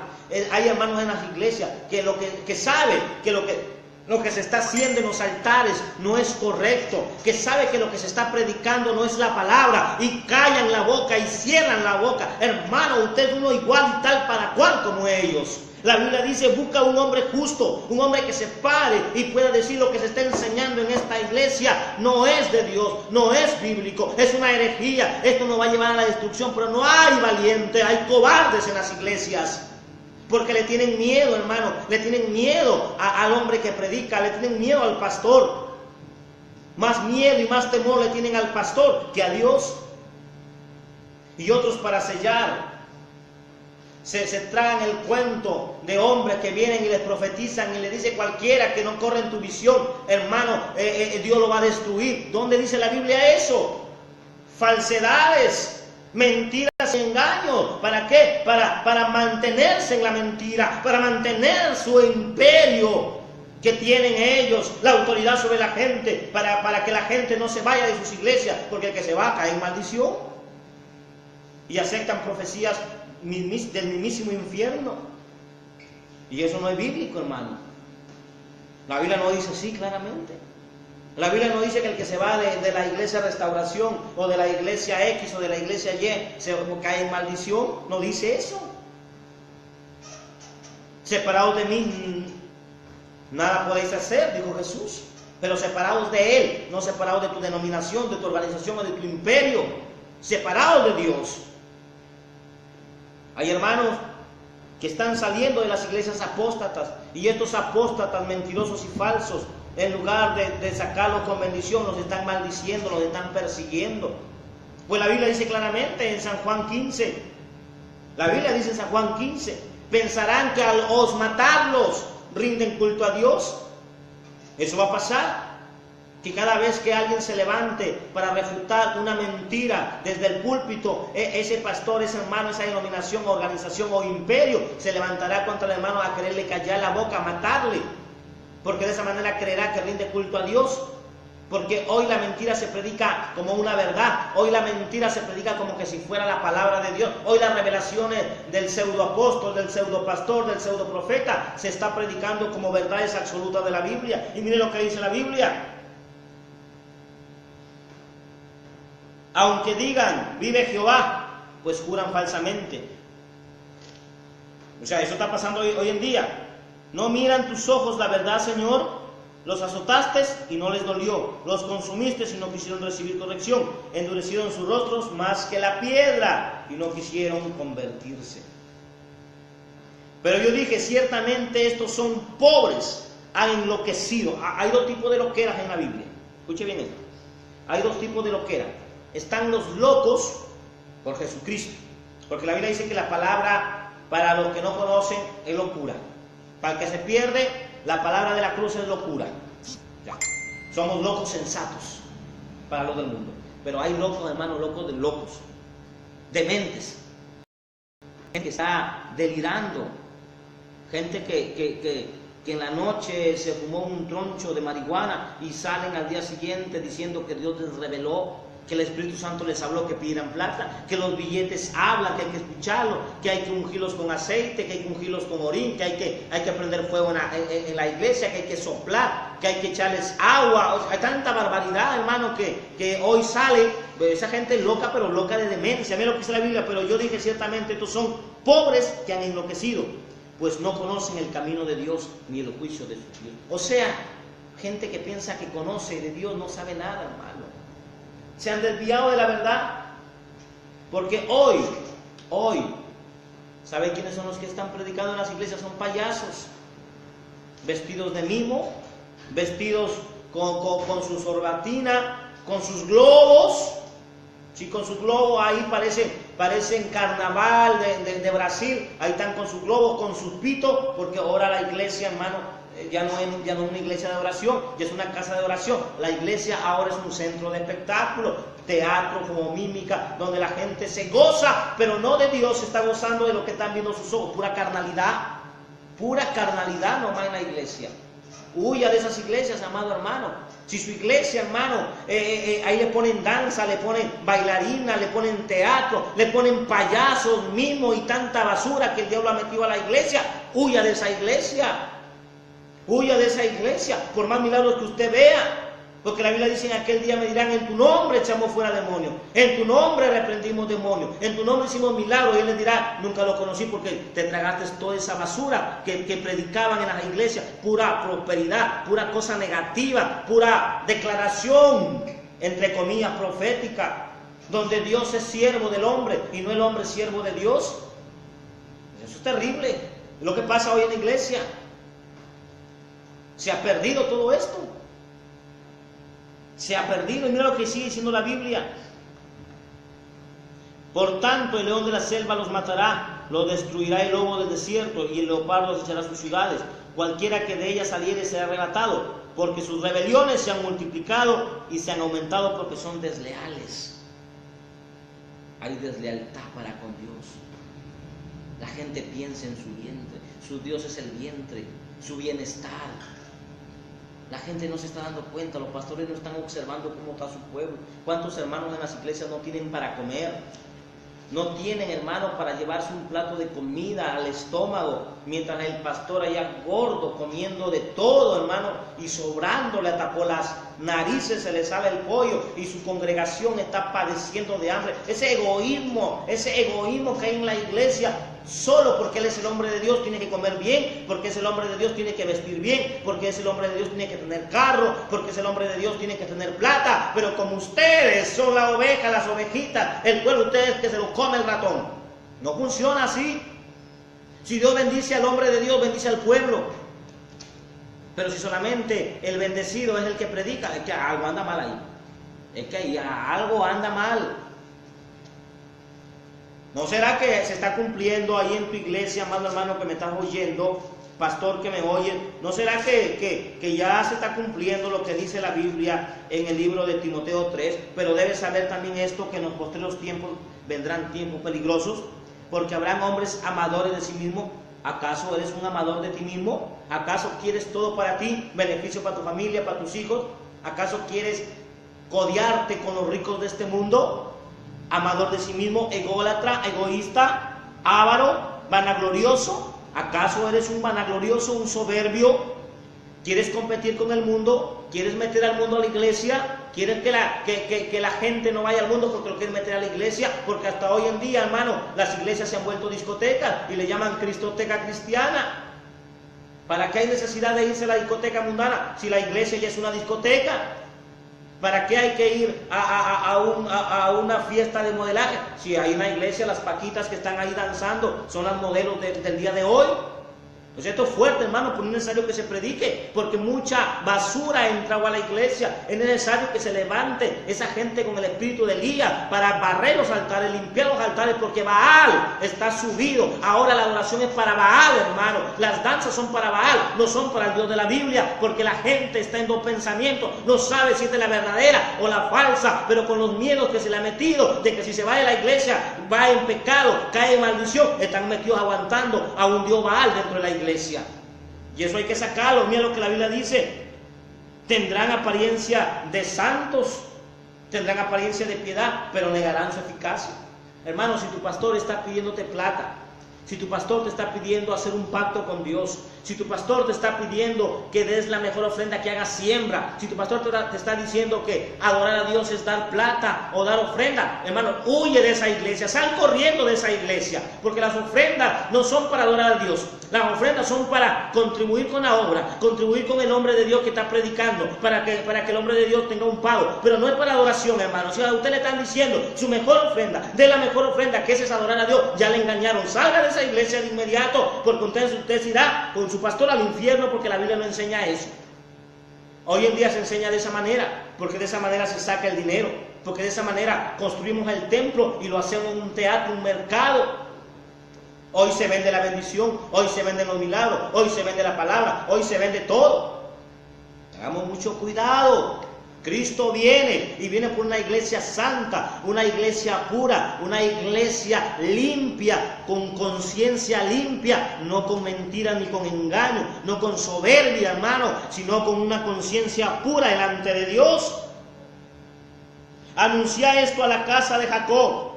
Hay hermanos en las iglesias que sabe que lo que se está haciendo en los altares no es correcto, que sabe que lo que se está predicando no es la palabra, y callan la boca y cierran la boca. Hermano, usted es uno igual y tal para cual como ellos. La Biblia dice: busca un hombre justo, un hombre que se pare y pueda decir: lo que se está enseñando en esta iglesia no es de Dios, no es bíblico, es una herejía, esto nos va a llevar a la destrucción. Pero no hay valientes, hay cobardes en las iglesias. Porque le tienen miedo, hermano, le tienen miedo al hombre que predica, le tienen miedo al pastor. Más miedo y más temor le tienen al pastor que a Dios. Y otros, para sellar, se tragan el cuento de hombres que vienen y les profetizan y le dice: cualquiera que no corre en tu visión, hermano, Dios lo va a destruir. ¿Dónde dice la Biblia eso? Falsedades, mentiras y engaños. ¿Para qué? Para mantenerse en la mentira, para mantener su imperio que tienen ellos, la autoridad sobre la gente, para que la gente no se vaya de sus iglesias, porque el que se va cae en maldición. Y aceptan profecías del mismísimo infierno. Y eso no es bíblico, hermano. La Biblia no dice así claramente. La Biblia no dice que el que se va de la iglesia Restauración o de la iglesia X o de la iglesia Y se cae en maldición. No dice eso. Separados de mí nada podéis hacer, dijo Jesús. Pero separados de Él, no separados de tu denominación, de tu organización o de tu imperio. Separados de Dios. Hay hermanos que están saliendo de las iglesias apóstatas, y estos apóstatas mentirosos y falsos, en lugar de sacarlos con bendición, los están maldiciendo, los están persiguiendo. Pues la Biblia dice claramente en San Juan 15, la Biblia dice en San Juan 15, pensarán que al os matarlos rinden culto a Dios. Eso va a pasar. Que cada vez que alguien se levante para refutar una mentira desde el púlpito, ese pastor, ese hermano, esa denominación, organización o imperio se levantará contra el hermano a quererle callar la boca, a matarle. porque de esa manera creerá que rinde culto a Dios. Porque hoy la mentira se predica como una verdad, hoy la mentira se predica como que si fuera la palabra de Dios, hoy las revelaciones del pseudoapóstol, del pseudopastor, del pseudoprofeta se está predicando como verdades absolutas de la Biblia. Y mire lo que dice la Biblia: aunque digan vive Jehová, pues juran falsamente. O sea, eso está pasando hoy en día. No miran tus ojos la verdad, Señor. Los azotaste y no les dolió, los consumiste y no quisieron recibir corrección, endurecieron sus rostros más que la piedra y no quisieron convertirse. Pero yo dije, ciertamente estos son pobres, han enloquecido. Hay dos tipos de loqueras en la Biblia. Escuche bien esto. Hay dos tipos de loqueras. Están los locos por Jesucristo, porque la Biblia dice que la palabra para los que no conocen es locura. Para el que se pierde, la palabra de la cruz es locura. Ya. Somos locos sensatos para los del mundo. Pero hay locos, hermanos, locos de locos, dementes. Gente que está delirando. Gente que en la noche se fumó un troncho de marihuana y salen al día siguiente diciendo que Dios les reveló, que el Espíritu Santo les habló que pidieran plata, que los billetes hablan, que hay que escucharlos, que hay que ungirlos con aceite, que hay que ungirlos con orín, que hay que prender fuego en la iglesia, que hay que soplar, que hay que echarles agua. O sea, hay tanta barbaridad, hermano, que hoy sale esa gente loca, pero loca de demencia. Mira lo que dice la Biblia. Pero yo dije, ciertamente estos son pobres que han enloquecido, pues no conocen el camino de Dios ni el juicio de su Dios. O sea, gente que piensa que conoce de Dios no sabe nada, hermano. Se han desviado de la verdad, porque hoy, ¿saben quiénes son los que están predicando en las iglesias? Son payasos, vestidos de mimo, vestidos con su sorbatina, con sus globos. Sí, con sus globos ahí parecen carnaval de Brasil. Ahí están con sus globos, con sus pitos, porque ahora la iglesia, hermano, ya no es una iglesia de oración, ya es una casa de oración. La iglesia ahora es un centro de espectáculo, teatro, como mímica, donde la gente se goza, pero no de Dios, se está gozando de lo que están viendo sus ojos. Pura carnalidad nomás en la iglesia. Huya de esas iglesias, amado hermano. Si su iglesia, hermano, ahí le ponen danza, le ponen bailarina, le ponen teatro, le ponen payasos, mimos y tanta basura que el diablo ha metido a la iglesia, huya de esa iglesia. Huya de esa iglesia, por más milagros que usted vea. Porque la Biblia dice: en aquel día me dirán, en tu nombre echamos fuera demonios, en tu nombre reprendimos demonios, en tu nombre hicimos milagros. Y él les dirá: nunca lo conocí, porque te tragaste toda esa basura que predicaban en las iglesias. Pura prosperidad, pura cosa negativa, pura declaración, entre comillas, profética, donde Dios es siervo del hombre y no el hombre siervo de Dios. Eso es terrible, lo que pasa hoy en la iglesia. Se ha perdido todo esto. Se ha perdido. Y mira lo que sigue diciendo la Biblia: por tanto el león de la selva los matará, los destruirá el lobo del desierto, y el leopardo echará sus ciudades. Cualquiera que de ellas saliere será arrebatado, porque sus rebeliones se han multiplicado y se han aumentado, porque son desleales. Hay deslealtad para con Dios. La gente piensa en su vientre. Su Dios es el vientre, su bienestar. La gente no se está dando cuenta, los pastores no están observando cómo está su pueblo. ¿Cuántos hermanos en las iglesias no tienen para comer? No tienen, hermanos, para llevarse un plato de comida al estómago, mientras el pastor allá gordo, comiendo de todo, hermano, y sobrándole hasta por las narices se le sale el pollo, y su congregación está padeciendo de hambre. Ese egoísmo que hay en la iglesia, solo porque él es el hombre de Dios tiene que comer bien, porque es el hombre de Dios tiene que vestir bien, porque es el hombre de Dios tiene que tener carro, porque es el hombre de Dios tiene que tener plata. Pero como ustedes son la oveja, las ovejitas, el pueblo, ustedes que se lo come el ratón. No funciona así. Si Dios bendice al hombre de Dios, bendice al pueblo. Pero si solamente el bendecido es el que predica, es que algo anda mal ahí. Es que ahí algo anda mal. ¿No será que se está cumpliendo ahí en tu iglesia, amado hermano que me estás oyendo, pastor que me oye? ¿No será que ya se está cumpliendo lo que dice la Biblia en el libro de Timoteo 3? Pero debes saber también esto, que en los postreros tiempos vendrán tiempos peligrosos, porque habrán hombres amadores de sí mismos. ¿Acaso eres un amador de ti mismo? ¿Acaso quieres todo para ti? ¿Beneficio para tu familia, para tus hijos? ¿Acaso quieres codearte con los ricos de este mundo? Amador de sí mismo, ególatra, egoísta, avaro, vanaglorioso. ¿Acaso eres un vanaglorioso, un soberbio? ¿Quieres competir con el mundo? ¿Quieres meter al mundo a la iglesia? ¿Quieres que la gente no vaya al mundo porque lo quieren meter a la iglesia? Porque hasta hoy en día, hermano, las iglesias se han vuelto discotecas y le llaman cristoteca cristiana. ¿Para qué hay necesidad de irse a la discoteca mundana si la iglesia ya es una discoteca? ¿Para qué hay que ir a una fiesta de modelaje? Si hay una iglesia, las paquitas que están ahí danzando son las modelos del día de hoy. Pues esto es fuerte, hermano, pero es necesario que se predique, porque mucha basura ha entrado a la iglesia. Es necesario que se levante esa gente con el espíritu de Elías para barrer los altares, limpiar los altares, porque Baal está subido. Ahora la adoración es para Baal, hermano. Las danzas son para Baal, no son para el Dios de la Biblia, porque la gente está en dos pensamientos, no sabe si es de la verdadera o la falsa, pero con los miedos que se le ha metido, de que si se va de la iglesia, va en pecado, cae en maldición, están metidos aguantando a un Dios Baal dentro de la iglesia. Y eso hay que sacarlo. Mira lo que la Biblia dice: tendrán apariencia de santos, tendrán apariencia de piedad, pero negarán su eficacia. Hermano, si tu pastor está pidiéndote plata, si tu pastor te está pidiendo hacer un pacto con Dios, si tu pastor te está pidiendo que des la mejor ofrenda, que hagas siembra, si tu pastor te está diciendo que adorar a Dios es dar plata o dar ofrenda, hermano, huye de esa iglesia, sal corriendo de esa iglesia, porque las ofrendas no son para adorar a Dios, las ofrendas son para contribuir con la obra, contribuir con el hombre de Dios que está predicando, para que el hombre de Dios tenga un pago, pero no es para adoración, hermano. Si a usted le están diciendo su mejor ofrenda, de la mejor ofrenda, que ese es adorar a Dios, ya le engañaron. Salga de esa iglesia de inmediato, porque usted se irá con su pastor al infierno, porque la Biblia no enseña eso. Hoy en día se enseña de esa manera, porque de esa manera se saca el dinero, porque de esa manera construimos el templo y lo hacemos un teatro, un mercado. Hoy se vende la bendición, hoy se venden los milagros, hoy se vende la palabra, hoy se vende todo. Hagamos mucho cuidado. Cristo viene y viene por una iglesia santa, una iglesia pura, una iglesia limpia, con conciencia limpia, no con mentira ni con engaño, no con soberbia, hermano, sino con una conciencia pura delante de Dios. Anuncia esto a la casa de Jacob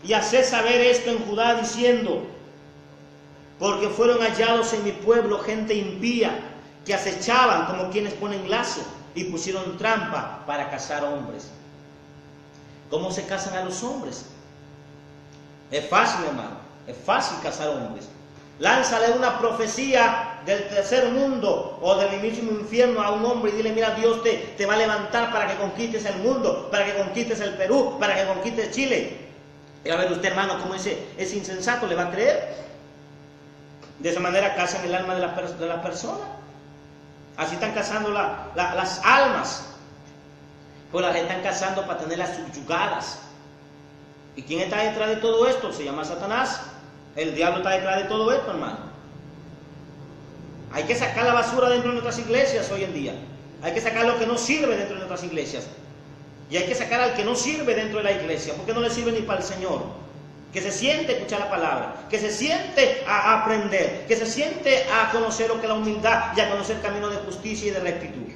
y haced saber esto en Judá, diciendo: porque fueron hallados en mi pueblo gente impía, que acechaban como quienes ponen lazo, y pusieron trampa para cazar hombres. ¿Cómo se cazan a los hombres? Es fácil, hermano, es fácil cazar hombres. Lánzale una profecía del tercer mundo o del mismo infierno a un hombre y dile: mira, Dios te va a levantar para que conquistes el mundo, para que conquistes el Perú, para que conquistes Chile. Y a ver usted, hermano, cómo ese insensato le va a creer. De esa manera cazan el alma de la persona. Así están cazando las almas. Pues las están cazando para tenerlas subyugadas. ¿Y quién está detrás de todo esto? Se llama Satanás. El diablo está detrás de todo esto, hermano. Hay que sacar la basura dentro de nuestras iglesias hoy en día. Hay que sacar lo que no sirve dentro de nuestras iglesias. Y hay que sacar al que no sirve dentro de la iglesia, porque no le sirve ni para el Señor. Que se siente a escuchar la palabra, que se siente a aprender, que se siente a conocer lo que es la humildad y a conocer el camino de justicia y de rectitud.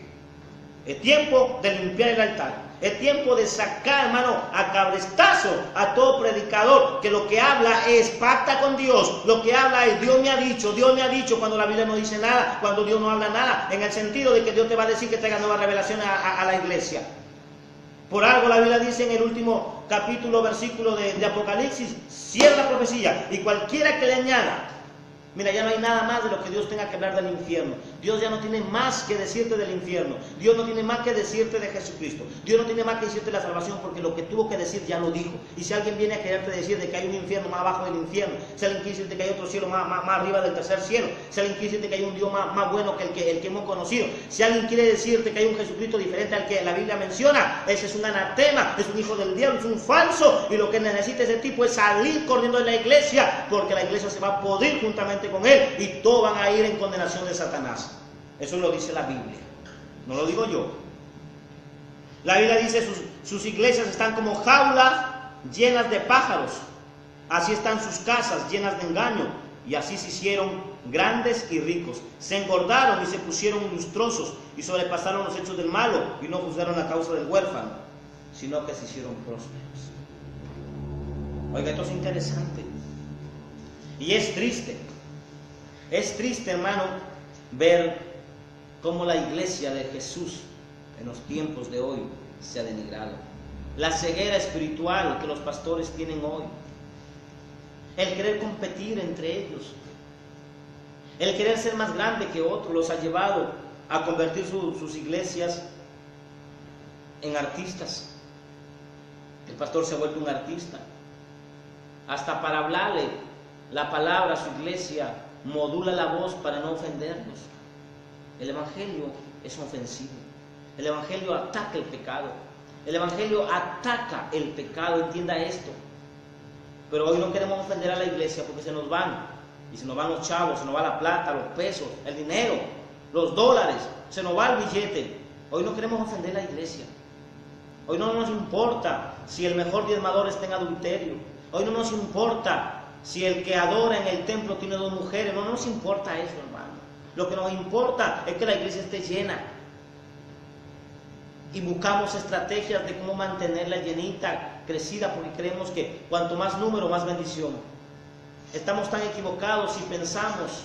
Es tiempo de limpiar el altar. Es tiempo de sacar, hermano, a cabrestazo a todo predicador que lo que habla es pacta con Dios. Lo que habla es Dios me ha dicho, cuando la Biblia no dice nada, cuando Dios no habla nada, en el sentido de que Dios te va a decir que traiga nuevas revelaciones a la iglesia. Por algo la Biblia dice en el último capítulo, versículo de Apocalipsis: cierra la profecía y cualquiera que le añada. Mira, ya no hay nada más de lo que Dios tenga que hablar del infierno. Dios ya no tiene más que decirte del infierno. Dios no tiene más que decirte de Jesucristo. Dios no tiene más que decirte de la salvación, porque lo que tuvo que decir ya lo dijo. Y si alguien viene a quererte decir de que hay un infierno más abajo del infierno, si alguien quiere decirte que hay otro cielo más arriba del tercer cielo, si alguien quiere decirte que hay un Dios más bueno que el que hemos conocido, si alguien quiere decirte que hay un Jesucristo diferente al que la Biblia menciona, ese es un anatema, es un hijo del diablo, es un falso. Y lo que necesita ese tipo es salir corriendo de la iglesia, porque la iglesia se va a podrir juntamente con él y todos van a ir en condenación de Satanás. Eso lo dice la Biblia, no lo digo yo. La Biblia dice: sus iglesias están como jaulas llenas de pájaros, así están sus casas llenas de engaño. y así se hicieron grandes y ricos. Se engordaron y se pusieron lustrosos y sobrepasaron los hechos del malo y no juzgaron la causa del huérfano, sino que se hicieron prósperos. Oiga, esto es interesante. Y es triste, hermano, ver cómo la iglesia de Jesús en los tiempos de hoy se ha denigrado. La ceguera espiritual que los pastores tienen hoy, el querer competir entre ellos, el querer ser más grande que otros, los ha llevado a convertir sus iglesias en artistas. El pastor se ha vuelto un artista. Hasta para hablarle la palabra a su iglesia modula la voz para no ofenderlos. El evangelio es ofensivo. El evangelio ataca el pecado. El evangelio ataca el pecado, entienda esto. Pero hoy no queremos ofender a la iglesia porque se nos van. Y se nos van los chavos, se nos va la plata, los pesos, el dinero, los dólares, se nos va el billete. Hoy no queremos ofender a la iglesia. Hoy no nos importa si el mejor diezmador está en adulterio. Hoy no nos importa si el que adora en el templo tiene 2 mujeres. No nos importa eso, hermano. Lo que nos importa es que la iglesia esté llena. Y buscamos estrategias de cómo mantenerla llenita, crecida, porque creemos que cuanto más número, más bendición. Estamos tan equivocados si pensamos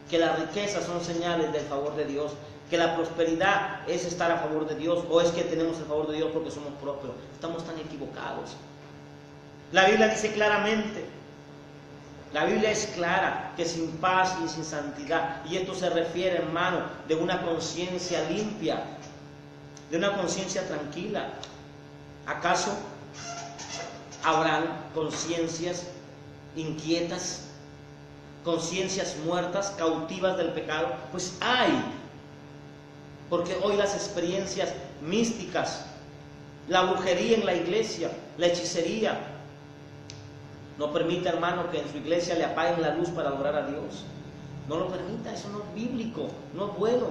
que las riquezas son señales del favor de Dios, que la prosperidad es estar a favor de Dios, o es que tenemos el favor de Dios porque somos prósperos. Estamos tan equivocados. La Biblia dice claramente, la Biblia es clara, que sin paz y sin santidad, y esto se refiere, hermano, de una conciencia limpia, de una conciencia tranquila. ¿Acaso habrán conciencias inquietas, conciencias muertas, cautivas del pecado? Pues hay, porque hoy las experiencias místicas, la brujería en la iglesia, la hechicería, no permita, hermano, que en su iglesia le apaguen la luz para adorar a Dios. No lo permita, eso no es bíblico, no es bueno.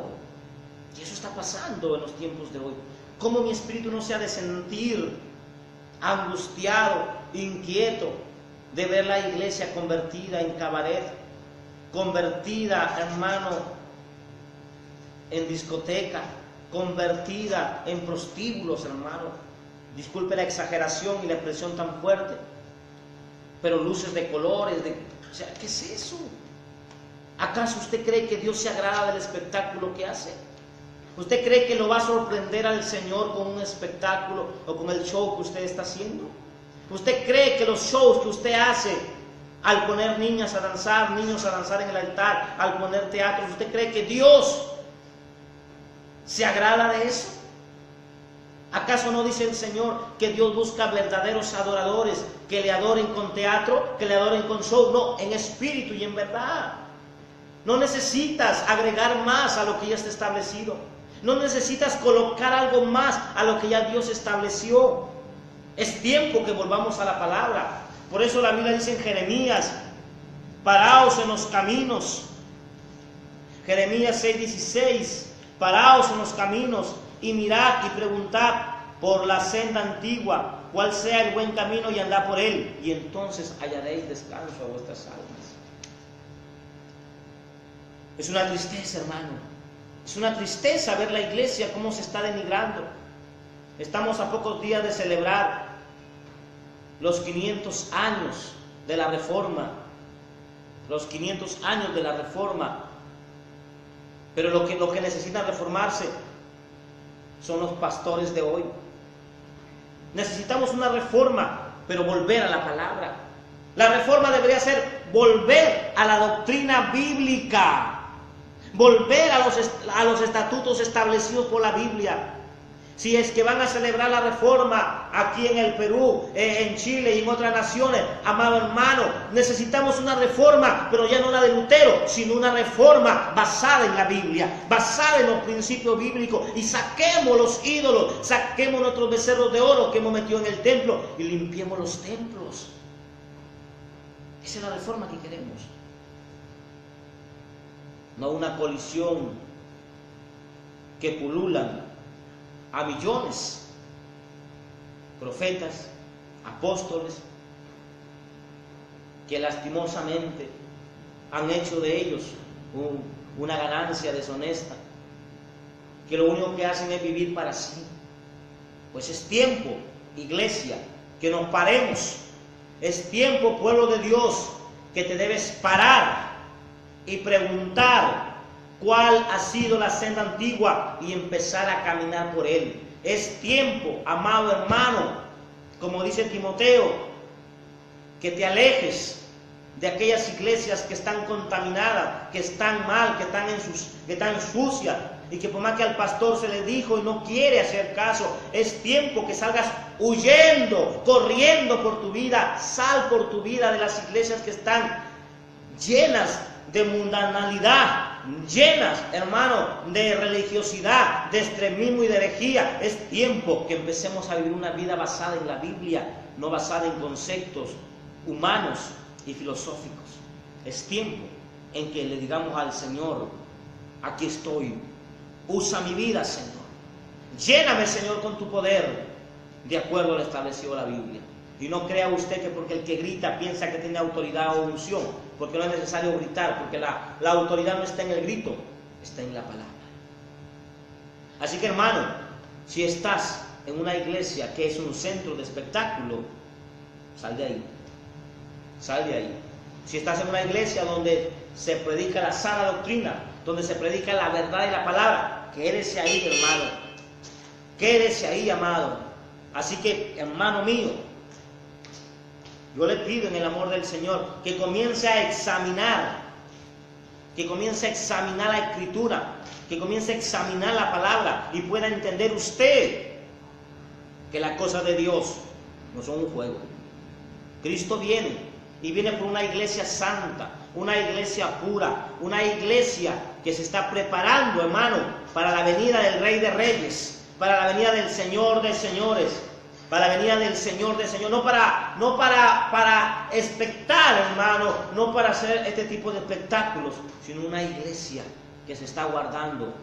Y eso está pasando en los tiempos de hoy. ¿Cómo mi espíritu no se ha de sentir angustiado, inquieto, de ver la iglesia convertida en cabaret, convertida, hermano, en discoteca, convertida en prostíbulos, hermano? Disculpe la exageración y la expresión tan fuerte, pero luces de colores, o sea, ¿qué es eso? ¿Acaso usted cree que Dios se agrada del espectáculo que hace? ¿Usted cree que lo va a sorprender al Señor con un espectáculo o con el show que usted está haciendo? ¿Usted cree que los shows que usted hace, al poner niñas a danzar, niños a danzar en el altar, al poner teatros, usted cree que Dios se agrada de eso? ¿Acaso no dice el Señor que Dios busca verdaderos adoradores que le adoren con teatro, que le adoren con show? No, en espíritu y en verdad. No necesitas agregar más a lo que ya está establecido. No necesitas colocar algo más a lo que ya Dios estableció. Es tiempo que volvamos a la palabra. Por eso la Biblia dice en Jeremías, paraos en los caminos. Jeremías 6:16, paraos en los caminos y mirad y preguntad por la senda antigua, cuál sea el buen camino, y andad por él, y entonces hallaréis descanso a vuestras almas. Es una tristeza, hermano. Es una tristeza ver la iglesia cómo se está denigrando. Estamos a pocos días de celebrar los 500 años de la Reforma. Los 500 años de la Reforma. Pero lo que necesita reformarse son los pastores de hoy. Necesitamos una reforma, pero volver a la palabra. La reforma debería ser volver a la doctrina bíblica, volver a los estatutos establecidos por la Biblia. Si es que van a celebrar la reforma aquí en el Perú, en Chile y en otras naciones, amado hermano, necesitamos una reforma, pero ya no la de Lutero, sino una reforma basada en la Biblia, basada en los principios bíblicos, y saquemos los ídolos, saquemos nuestros becerros de oro que hemos metido en el templo y limpiemos los templos. Esa es la reforma que queremos. No una colisión que pululan a millones, profetas, apóstoles, que lastimosamente han hecho de ellos una ganancia deshonesta, que lo único que hacen es vivir para sí. Pues es tiempo, iglesia, que nos paremos. Es tiempo, pueblo de Dios, que te debes parar y preguntar cuál ha sido la senda antigua y empezar a caminar por él. Es tiempo, amado hermano, como dice Timoteo, que te alejes de aquellas iglesias que están contaminadas, que están mal, que están sucias, y que por más que al pastor se le dijo y no quiere hacer caso, es tiempo que salgas huyendo, corriendo por tu vida. Sal por tu vida de las iglesias que están llenas de mundanalidad, llenas, hermano, de religiosidad, de extremismo y de herejía. Es tiempo que empecemos a vivir una vida basada en la Biblia, no basada en conceptos humanos y filosóficos. Es tiempo en que le digamos al Señor: aquí estoy, usa mi vida, Señor, lléname, Señor, con tu poder, de acuerdo a lo establecido en la Biblia. Y no crea usted que porque el que grita piensa que tiene autoridad o unción, porque no es necesario gritar, porque la autoridad no está en el grito, está en la palabra. Así que, hermano, si estás en una iglesia que es un centro de espectáculo, sal de ahí. Sal de ahí. Si estás en una iglesia donde se predica la sana doctrina, donde se predica la verdad y la palabra, quédese ahí, hermano. Quédese ahí, amado. Así que, hermano mío, yo le pido en el amor del Señor que comience a examinar, la Escritura, que comience a examinar la palabra y pueda entender usted que las cosas de Dios no son un juego. Cristo viene y viene por una iglesia santa, una iglesia pura, una iglesia que se está preparando, hermano, para la venida del Rey de Reyes, para la venida del Señor de Señores, para la venida del Señor de Señor, no para espectar, hermano, no para hacer este tipo de espectáculos, sino una iglesia que se está guardando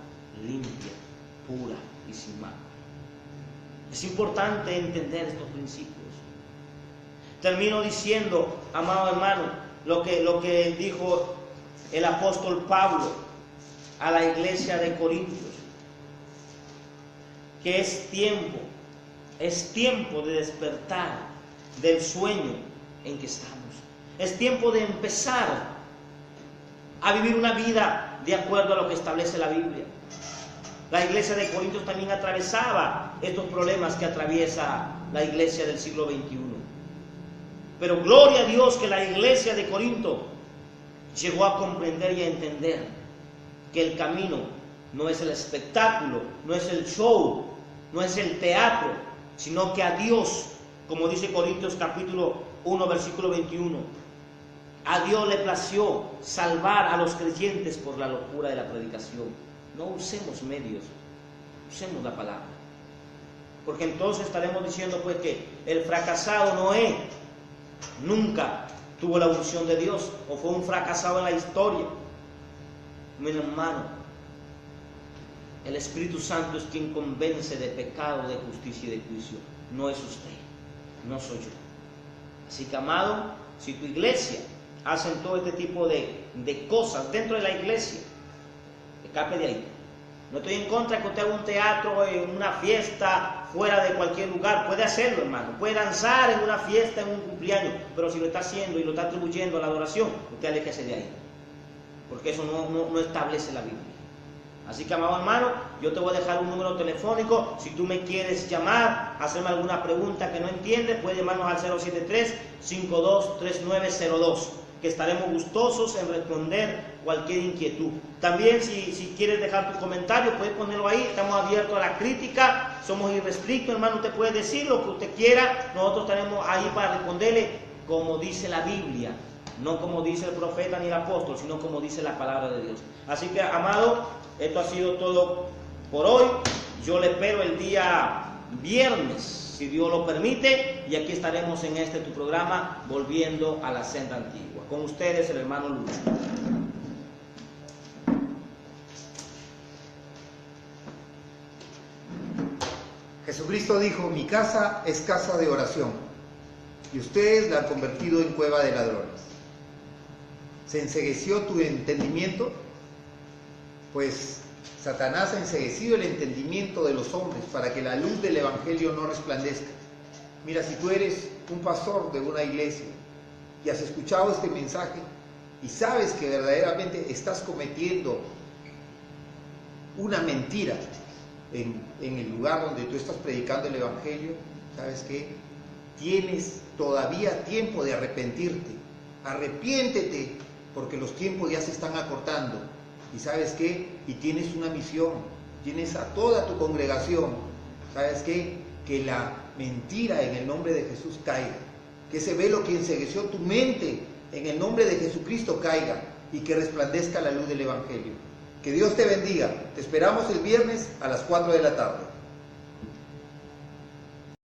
limpia, pura y sin mancha. Es importante entender estos principios. Termino diciendo, amado hermano, lo que dijo el apóstol Pablo a la iglesia de Corintios, que es tiempo de despertar del sueño en que estamos. Es tiempo de empezar a vivir una vida de acuerdo a lo que establece la Biblia. La iglesia de Corintios también atravesaba estos problemas que atraviesa la iglesia del siglo XXI. Pero gloria a Dios que la iglesia de Corinto llegó a comprender y a entender que el camino no es el espectáculo, no es el show, no es el teatro, sino que a Dios, como dice Corintios capítulo 1, versículo 21, a Dios le plació salvar a los creyentes por la locura de la predicación. No usemos medios, usemos la palabra. Porque entonces estaremos diciendo pues que el fracasado Noé nunca tuvo la unción de Dios, o fue un fracasado en la historia. Mi hermano, el Espíritu Santo es quien convence de pecado, de justicia y de juicio. No es usted, no soy yo. Así que, amado, si tu iglesia hacen todo este tipo de cosas dentro de la iglesia, escape de ahí. No estoy en contra de que usted haga un teatro, una fiesta, fuera de cualquier lugar. Puede hacerlo, hermano. Puede danzar en una fiesta, en un cumpleaños. Pero si lo está haciendo y lo está atribuyendo a la adoración, usted aléjese de ahí. Porque eso no establece la Biblia. Así que, amado hermano, yo te voy a dejar un número telefónico. Si tú me quieres llamar, hacerme alguna pregunta que no entiendes, puedes llamarnos al 073-523902, que estaremos gustosos en responder cualquier inquietud. También si quieres dejar tu comentario, puedes ponerlo ahí. Estamos abiertos a la crítica, somos irrestrictos, hermano. Usted puede decir lo que usted quiera, nosotros estaremos ahí para responderle como dice la Biblia, no como dice el profeta ni el apóstol, sino como dice la palabra de Dios. Así que, amado, esto ha sido todo por hoy. Yo le espero el día viernes, si Dios lo permite, y aquí estaremos en tu programa, Volviendo a la Senda Antigua. Con ustedes, el hermano Lucho. Jesucristo dijo: mi casa es casa de oración, y ustedes la han convertido en cueva de ladrones. ¿Se encegueció tu entendimiento? Pues Satanás ha enceguecido el entendimiento de los hombres para que la luz del Evangelio no resplandezca. Mira, si tú eres un pastor de una iglesia y has escuchado este mensaje y sabes que verdaderamente estás cometiendo una mentira en el lugar donde tú estás predicando el Evangelio, ¿sabes qué? Tienes todavía tiempo de arrepentirte. Arrepiéntete, porque los tiempos ya se están acortando. ¿Y sabes qué? Y tienes una misión, tienes a toda tu congregación. ¿Sabes qué? Que la mentira en el nombre de Jesús caiga. Que ese velo que encegueció tu mente en el nombre de Jesucristo caiga y que resplandezca la luz del Evangelio. Que Dios te bendiga. Te esperamos el viernes a las 4 de la tarde.